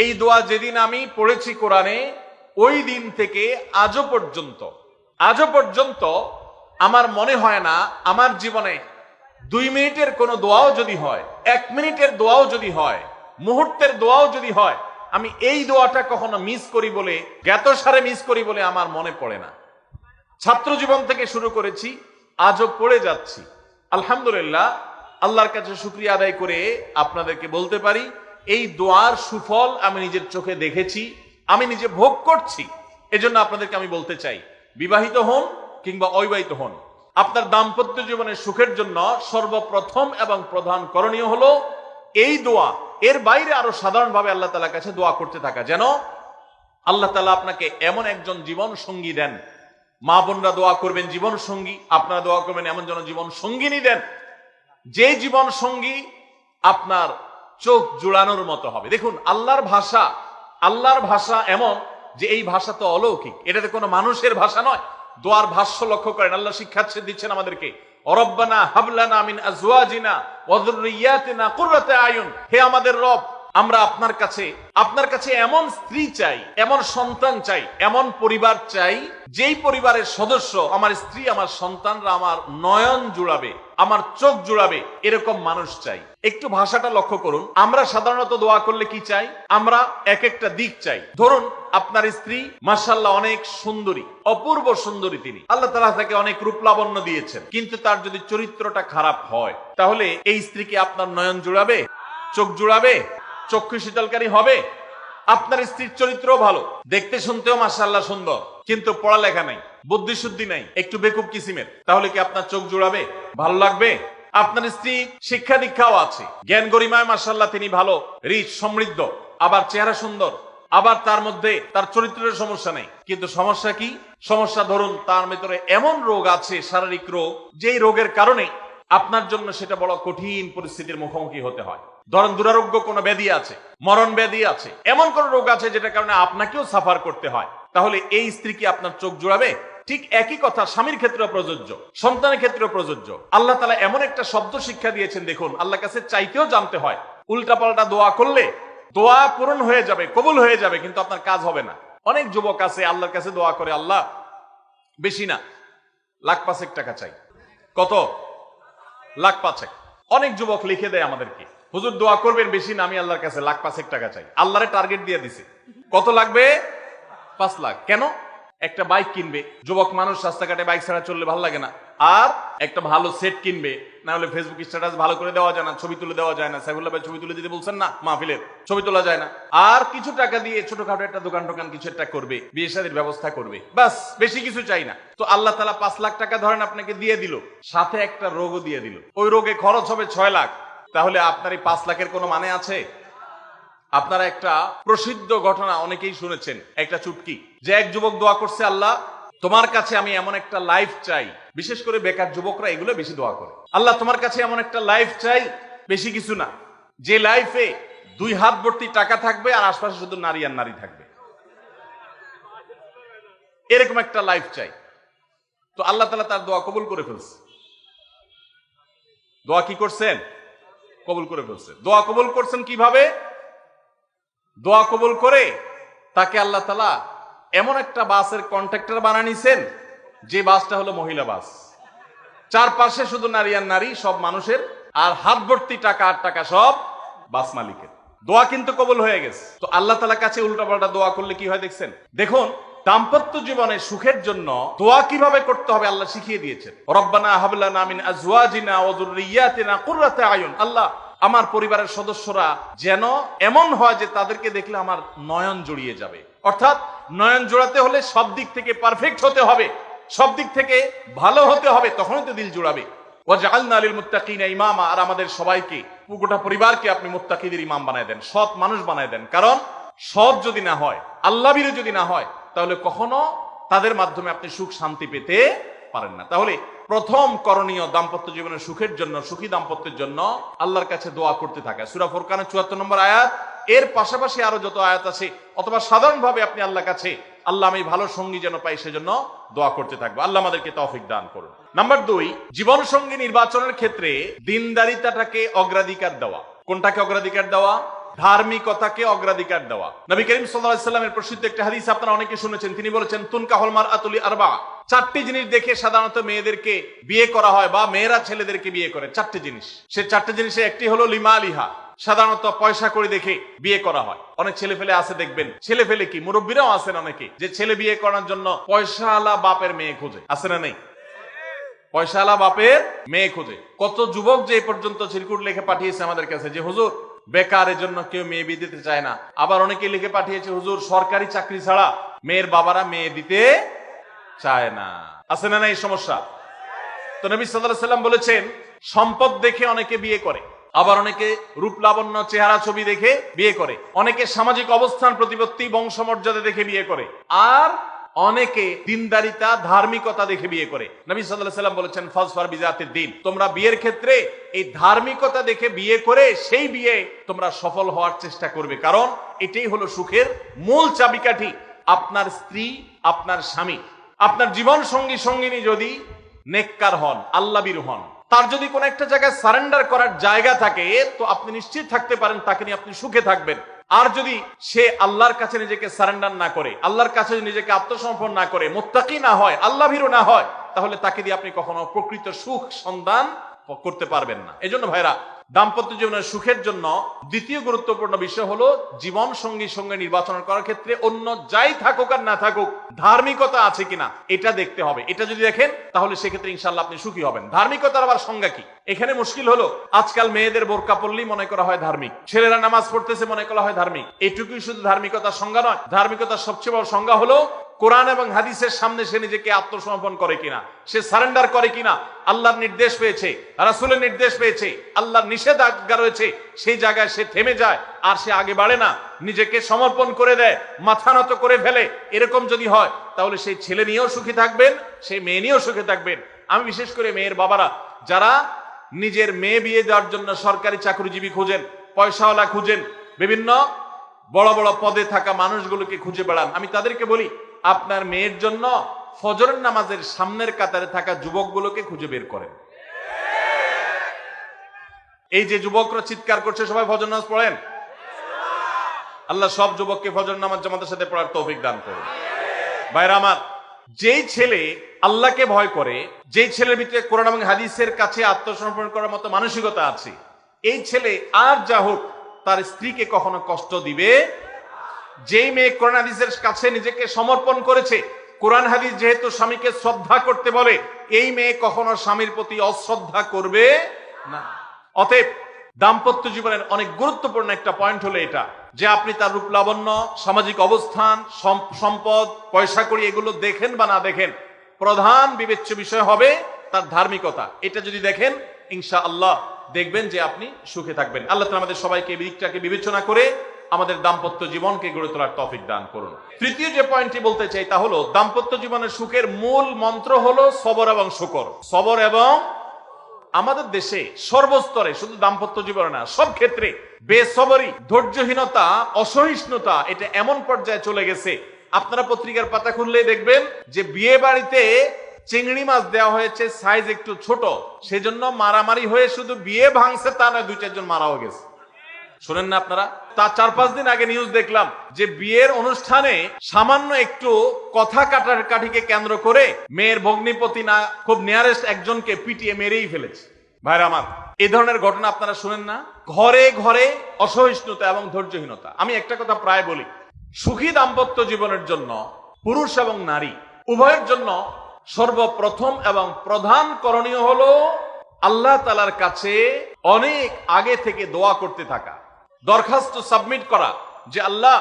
এই দোয়া যেদিন আমি পড়েছি কোরআনে, ওই দিন থেকে আজও পর্যন্ত আমার মনে হয় না আমার জীবনে 2 মিনিটের কোনো দোয়াও যদি হয়, 1 মিনিটের দোয়াও যদি হয়, মুহূর্তের দোয়াও যদি হয়, আমি এই দোয়াটা কখনো মিস করি বলে, জ্ঞাতসারে মিস করি বলে আমার মনে পড়ে না। ছাত্র জীবন থেকে শুরু করেছি, আজও পড়ে যাচ্ছি। আলহামদুলিল্লাহ, আল্লাহর কাছে শুকরিয়া আদায় করে আপনাদেরকে বলতে পারি, এই দোয়ার সুফল আমি নিজের চোখে দেখেছি, আমি নিজে ভোগ করছি। এজন্য আপনাদেরকে আমি বলতে চাই, বিবাহিত হন কিংবা অবিবাহিত হন, আপনার দাম্পত্য জীবনের সুখের জন্য সর্বপ্রথম এবং প্রধান করণীয় হলো এই দোয়া। এর বাইরে আরো সাধারণভাবে আল্লাহ তাআলার কাছে দোয়া করতে থাকা, যেন আল্লাহ তাআলা আপনাকে এমন একজন জীবন সঙ্গী দেন। মা বোনরা দোয়া করবেন জীবন সঙ্গী, আপনারা দোয়া করবেন এমন যেন জীবন সঙ্গিনী দেন, যে জীবন সঙ্গী আপনার চোখ জুড়ানোর মতো হবে। দেখুন, আল্লাহর ভাষা এমন যে এই ভাষা তো অলৌকিক, এটাতে কোনো মানুষের ভাষা নয়। দোয়ার ভাষ্য লক্ষ্য করেন, আল্লাহ শিক্ষা দিচ্ছেন আমাদেরকে, রব্বানা হাবলানা মিন আজওয়াজিনা ওয়া যুররিয়াতিনা কুররাতা আয়ুন, হে আমাদের রব, আমরা আপনার কাছে এমন স্ত্রী চাই, এমন সন্তান চাই, এমন পরিবার চাই, যেই পরিবারের সদস্য, আমার স্ত্রী, আমার সন্তানরা আমার নয়ন জুড়াবে, আমার চোখ জুড়াবে, এরকম মানুষ চাই। একটু ভাষাটা লক্ষ্য করুন। আমরা সাধারণত দোয়া করলে কি চাই? আমরা এক একটা দিক চাই। ধরুন, আপনার স্ত্রী মাশাআল্লাহ অনেক সুন্দরী, অপূর্ব সুন্দরী, তিনি আল্লাহ তাআলা তাকে অনেক রূপ লাবণ্য দিয়েছেন, কিন্তু তার যদি চরিত্রটা খারাপ হয়, তাহলে এই স্ত্রীকে আপনার নয়ন জুড়াবে, চোখ জুড়াবে, চক্ষু শীতলকারী হবে? আপনার স্ত্রীর চরিত্র ভালো, দেখতে শুনতেও মাশাআল্লাহ সুন্দর, কিন্তু পড়ালেখা নাই, বুদ্ধি শুদ্ধি নাই, একটু বেকুব কিসিমের, তাহলে কি আপনার চোখ জুড়াবে? ভালো লাগবে? আপনার স্ত্রী শিক্ষা দীক্ষাও আছে, জ্ঞান গরিমায় মাশাআল্লাহ তিনি ভালো, রিচ, সমৃদ্ধ, আবার চেহারা সুন্দর, আবার তার মধ্যে তার চরিত্রের সমস্যা নেই, কিন্তু সমস্যা কি? সমস্যা ধরুন তার ভিতরে এমন রোগ আছে, শারীরিক রোগ, যেই রোগের কারণে আপনার জন্য সেটা বড় কঠিন পরিস্থিতির মুখোমুখি হতে হয়। ধরেন দুরারোগ্য কোনো ব্যাধি আছে, মরণ ব্যাধি আছে, এমন কোন রোগ আছে যেটার কারণে আপনাকেও সাফার করতে হয়, তাহলে এই স্ত্রী কি আপনার চোখ জুড়াবে? ঠিক একই কথা স্বামীর ক্ষেত্রে প্রযোজ্য, সন্তানের ক্ষেত্রে প্রযোজ্য। আল্লাহ তাআলা এমন একটা শব্দ শিক্ষা দিয়েছেন, দেখুন, আল্লাহর কাছে চাইতেও জানতে হয়। উল্টাপাল্টা দোয়া করলে দোয়া পূরণ হয়ে যাবে, কবুল হয়ে যাবে, কিন্তু আপনার কাজ হবে না। অনেক যুবক আছে আল্লাহর কাছে দোয়া করে, আল্লাহ বেশি না, 1,05,000 টাকা চাই। কত? 1,05,000। অনেক যুবক লিখে দেয় আমাদেরকে, হুজুর দোয়া করবেন বেশি না, আমি আল্লাহর কাছে 1,05,000 টাকা চাই। আল্লাহরে টার্গেট দিয়ে দিছে, কত লাগবে? 5 লাখ। কেন? একটা বাইক কিনবে, যুবক মানুষ, রাস্তাঘাটে বাইক ছাড়া চললে ভালো লাগে না, আর একটা ভালো সেট কিনবে, না হলে ফেসবুক স্ট্যাটাস ভালো করে দেওয়া যায় না, ছবি তুলে দেওয়া যায় না, সাইফুল্লাহ ভাই ছবি তুলে দিতে বলছেন না, মাহফিলের ছবি তোলা যায় না, আর কিছু টাকা দিয়ে ছোটখাটো একটা দোকান কিছু একটা করবে, বিয়ে শাদীর ব্যবস্থা করবে, বাস, বেশি কিছু চাই না। তো আল্লাহ তাআলা 5 লাখ টাকা ধরেন আপনাকে দিয়ে দিল, সাথে একটা রোগও দিয়ে দিল, ওই রোগে খরচ হবে 6 লাখ, তাহলে আপনার এই 5 লাখের কোনো মানে আছে? আপনারা একটা প্রসিদ্ধ ঘটনা অনেকেই শুনেছেন, একটা চুটকি, যে এক যুবক দোয়া করছে, আল্লাহ তোমার কাছে আমি এমন একটা লাইফ চাই, বিশেষ করে বেকার যুবকরা এগুলো বেশি দোয়া করে, আল্লাহ তোমার কাছে এমন একটা লাইফ চাই, বেশি কিছু না, যে লাইফে 2 হাত ভর্তি টাকা থাকবে আর আশপাশে শুধু নারী আর নারী থাকবে, এরকম একটা লাইফ চাই। তো আল্লাহ তাআলা তার দোয়া কবুল করে ফেলছে। দোয়া কি করছেন? কবুল করে ফেলছে। দোয়া কবুল করছেন কিভাবে? দোয়া কবুল করে তাকে আল্লাহ তাআলা এমন একটা বাসের কন্ট্রাক্টর বানিয়ে নিছেন, যে বাসটা হলো মহিলা বাস, চারপাশে শুধু নারী আর নারী, সব মানুষের, আর হাত ভর্তি টাকা আর টাকা সব বাস মালিকের। দোয়া কিন্তু কবুল হয়ে গেছে। তো আল্লাহ তাআলার কাছে উল্টাপাল্টা দোয়া করলে কি হয় দেখছেন? দেখুন, দাম্পত্য জীবনে সুখের জন্য দোয়া কিভাবে করতে হবে আল্লাহ শিখিয়ে দিয়েছেন। রব্বানা হাবলানা মিন আজওয়াজিনা ওয়া যুররিয়াতিনা কুররাতা আয়ুন, আল্লাহ আমার পরিবারের সদস্যরা যেন এমন হয় যে তাদেরকে দেখলে আমার নয়ন জড়িয়ে যাবে। অর্থাৎ নয়ন জোড়াতে হলে সব দিক থেকে পারফেক্ট হতে হবে, সব দিক থেকে ভালো হতে হবে, তখনই তো দিল জোড়াবে। ওয়াজআলনা লিল মুত্তাকিনা ইমামা, আর আমাদের সবাইকে, গোটা পরিবারকে আপনি মুত্তাকিদের ইমাম বানায় দেন, সৎ মানুষ বানায় দেন। কারণ সৎ যদি না হয়, আল্লাহভীরু যদি না হয়, তাহলে কখনো তাদের মাধ্যমে আপনি সুখ শান্তি পেতে পারেন না। তাহলে প্রথম করণীয় দাম্পত্য জীবনের সুখের জন্য, সুখী দাম্পত্যের জন্য আল্লাহর কাছে দোয়া করতে থাকা। সূরা ফুরকানের 74 নম্বর আয়াত, এর পাশাপাশি আরো যত আয়াত আছে, অথবা সাধারণভাবে আপনি আল্লাহর কাছে, আল্লাহ আমি ভালো সঙ্গী যেন পাই, সেজন্য দোয়া করতে থাকবো। আল্লাহ আমাদেরকে তৌফিক দান করুন। নাম্বার 2, জীবন সঙ্গী নির্বাচনের ক্ষেত্রে দিনদারিতাটাকে অগ্রাধিকার দেওয়া। কোনটাকে অগ্রাধিকার দেওয়া? ধার্মিকতাকে অগ্রাধিকার দেওয়া। নবী করিম সাল্লাল্লাহু আলাইহি ওয়াসাল্লামের প্রসিদ্ধ একটা হাদিস আপনারা অনেকে শুনেছেন। তিনি বলেছেন, তুনকাহুল মারআতু লিআরবা। চারটি জিনিস দেখে সাধারণত মেয়েদেরকে বিয়ে করা হয় বা মেয়েরা ছেলেদেরকে বিয়ে করে। চারটি জিনিস, সে চারটি জিনিসে একটি হলো লিমালিহা। সাধারণত পয়সা করে দেখে বিয়ে করা হয়। অনেক ছেলে ফেলে আছে দেখবেন, ছেলে ফেলে কি মুরব্বীরাও আছেন অনেকে, যে ছেলে বিয়ে করার জন্য পয়সাওয়ালা বাপের মেয়ে খোঁজে। আছে না নেই? পয়সাওয়ালা বাপের মেয়ে খোঁজে। কত যুবক যে পর্যন্ত চিরকুট লিখে পাঠিয়েছে আমাদের কাছে যে হুজুর বেকার, এর জন্য কেউ মেয়ে বিয়ে দিতে চায় না। আবার অনেকে লিখে পাঠিয়েছে হুজুর সরকারি চাকরি ছাড়া মেয়ের বাবারা মেয়ে দিতে চায় না। আছে না এই সমস্যা? তো নবী সাল্লাল্লাহু আলাইহি ওয়াসাল্লাম বলেছেন, সম্পদ দেখে অনেকে বিয়ে করে, আবার অনেকে রূপ লাবণ্য চেহারা ছবি দেখে বিয়ে করে, অনেকে সামাজিক অবস্থান প্রতিপত্তি বংশমর্যাদা দেখে বিয়ে করে, আর অনেকে দিনদারিতা ধার্মিকতা দেখে বিয়ে করে। নবী সাল্লাল্লাহু আলাইহি ওয়াসাল্লাম বলেছেন, ফাজফার বিজাতিদ দ্বীন, তোমরা বিয়ের ক্ষেত্রে এই ধার্মিকতা দেখে বিয়ে করে সেই বিয়ে তোমরা সফল হওয়ার চেষ্টা করবে, কারণ এটাই হলো সুখের মূল চাবিকাঠি। আপনার স্ত্রী, আপনার স্বামী, আপনার জীবন সঙ্গী সঙ্গিনী যদি নেককার হন, আল্লাহভীরু হন, তার যদি কোন একটা জায়গায় সারেন্ডার করার জায়গা থাকে, তো আপনি নিশ্চিত থাকতে পারেন তাকে নিয়ে আপনি সুখে থাকবেন। আর যদি সে আল্লাহর কাছে নিজেকে সারেন্ডার না করে, আল্লাহর কাছে নিজেকে আত্মসমর্পণ না করে, মুত্তাকি না হয়, আল্লাহভীরু না হয়, তাহলে তাকে দিয়ে আপনি কখনো প্রকৃত সুখ সন্ধান করতে পারবেন না। এজন্য ভাইরা, দাম্পত্য জীবনের সুখের জন্য দ্বিতীয় গুরুত্বপূর্ণ বিষয় হলো জীবন সঙ্গী সঙ্গে নির্বাচন করার ক্ষেত্রে অন্য যাই থাকুক আর না থাকুক ধার্মিকতা আছে কিনা এটা দেখতে হবে। এটা যদি দেখেন তাহলে সেক্ষেত্রে ইনশাআল্লাহ আপনি সুখী হবেন। ধার্মিকতার আবার সংজ্ঞা কি? এখানে মুশকিল হলো আজকাল মেয়েদের বোরকা পরলেই মনে করা হয় ধার্মিক, ছেলেরা নামাজ পড়তেছে মনে করা হয় ধার্মিক। এটুকুই শুধু ধার্মিকতার সংজ্ঞা নয়। ধার্মিকতার সবচেয়ে বড় সংজ্ঞা হলো কোরআন এবং হাদিসের সামনে সে নিজেকে আত্মসমর্পণ করে কিনা, সে সারেন্ডার করে কিনা। আল্লাহর নির্দেশ পেয়েছে, রাসূলের নির্দেশ পেয়েছে, আল্লাহর নিষেধাজ্ঞা রয়েছে, সেই জায়গায় সে থেমে যায় আর সে আগে বাড়ে না, নিজেকে সমর্পণ করে দেয়, মাথা নত করে ফেলে। এরকম যদি হয় তাহলে সেই ছেলে নিয়েও সুখী থাকবেন, সেই মেয়ে নিয়েও সুখী থাকবেন। আমি বিশেষ করে মেয়ের বাবারা যারা নিজের মেয়ে বিয়ে দেওয়ার জন্য সরকারি চাকরিজীবী খুঁজেন, পয়সাওয়ালা খুঁজেন, বিভিন্ন বড় বড় পদে থাকা মানুষগুলোকে খুঁজে বেড়ান, আমি তাদেরকে বলি, আপনার মেয়ের জন্য ফজরের নামাজের সামনের কাতারে থাকা যুবকগুলোকে খুঁজে বের করেন। এই যে যুবকরা চিৎকার করছে সবাই ফজর নামাজ পড়েন, আল্লাহ সব যুবককে ফজর নামাজ জামাতের সাথে পড়ার তৌফিক দান করুন। ভাইরা আমার, যেই ছেলে আল্লাহকে ভয় করে, যেই ছেলের ভিতরে কোরআন এবং হাদিসের কাছে আত্মসমর্পণ করার মতো মানসিকতা আছে, এই ছেলে আর যা হোক তার স্ত্রীকে কখনো কষ্ট দিবে। যেই মেয়ে কোরআন হাদিসের কাছে নিজেকে সমর্পণ করেছে, কোরআন হাদিস যেহেতু স্বামীকে শ্রদ্ধা করতে বলে, এই মেয়ে কখনো স্বামীর প্রতি অশ্রদ্ধা করবে না। অতএব দাম্পত্য জীবনের অনেক গুরুত্বপূর্ণ একটা পয়েন্ট হলো এটা, যে আপনি তার রূপ লাবণ্য, সামাজিক অবস্থান, সম্পদ, পয়সা কড়ি এগুলো দেখেন বা না দেখেন, প্রধান বিবেচ্য বিষয় হবে তার ধার্মিকতা। এটা যদি দেখেন ইনশাআল্লাহ দেখবেন যে আপনি সুখে থাকবেন। আল্লাহ তাআলা আমাদের সবাইকে এই দিকটাকে বিবেচনা করে আমাদের দাম্পত্য জীবনকে গড়ে তোলার তৌফিক দান করুন। তৃতীয় যে পয়েন্টটি বলতে চাই তা হলো, দাম্পত্য জীবনের সুখের মূল মন্ত্র হলো সবর এবং শুকর। সবর এবং আমাদের দেশে সর্বস্তরে, শুধু দাম্পত্য জীবনে না, সব ক্ষেত্রে বেসবরি, ধৈর্যহীনতা, অসহিষ্ণুতা এটা এমন পর্যায়ে চলে গেছে, আপনারা পত্রিকার পাতা খুললেই দেখবেন যে বিয়ে বাড়িতে চিংড়ি মাছ দেওয়া হয়েছে সাইজ একটু ছোট, সেজন্য মারামারি হয়ে শুধু বিয়ে ভাঙছে তা নয়, 2-4 জন মারাও গেছে। শোনেন না আপনারা? তার 4-5 দিন আগে নিউজ দেখলাম যে বিয়ের অনুষ্ঠানে সামান্য একটু কথা কাটাকাটিকে কেন্দ্র করে মেয়ের ভগ্নিপতি না খুব নিয়ারেস্ট একজনকে পিটিয়ে মেরেই ফেলেছে। ভাইরা আমার, এই ধরনের ঘটনা আপনারা শুনেন না? ঘরে ঘরে অসহিষ্ণুতা এবং ধৈর্যহীনতা। আমি একটা কথা প্রায় বলি, সুখী দাম্পত্য জীবনের জন্য পুরুষ এবং নারী উভয়ের জন্য সর্বপ্রথম এবং প্রধান করণীয় হলো আল্লাহ তাআলার কাছে অনেক আগে থেকে দোয়া করতে থাকা, দরখাস্ত সাবমিট করা যে আল্লাহ,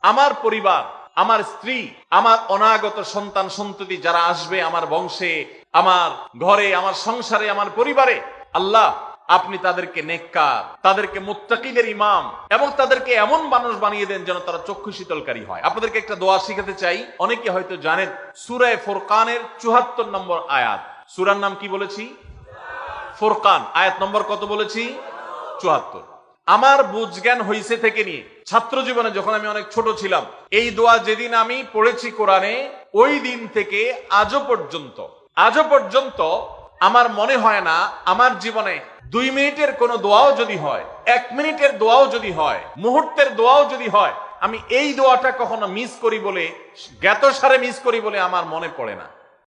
আমার পরিবার, আমার স্ত্রী, আমার অনাগত সন্তান সন্ততি যারা আসবে আমার বংশে, আমার ঘরে, আমার সংসারে, আমার পরিবারে, আল্লাহ আপনি তাদেরকে নেককার, তাদেরকে মুত্তাকিদের ইমাম এবং তাদেরকে এমন মানুষ বানিয়ে দেন যেন তারা চক্ষু শীতলকারী হয়। আপনাদেরকে একটা দোয়া শিখাতে চাই, অনেকে হয়তো জানেন, সূরা ফুরকানের 74 নম্বর আয়াত। সূরার নাম কি বলেছি? ফুরকান। আয়াত নম্বর কত বলেছি? 74। আমার বুঝজ্ঞান হইছে থেকে নিয়ে ছাত্র জীবনে যখন আমি অনেক ছোট ছিলাম, এই দোয়া যেদিন আমি পড়েছি কোরআনে, ওই দিন থেকে আজও পর্যন্ত আমার মনে হয় না আমার জীবনে 2 মিনিটের কোনো দোয়াও যদি হয়, 1 মিনিটের দোয়াও যদি হয়, মুহূর্তের দোয়াও যদি হয়, আমি এই দোয়াটা কখনো মিস করি বলে, জ্ঞাতসারে মিস করি বলে আমার মনে পড়ে না।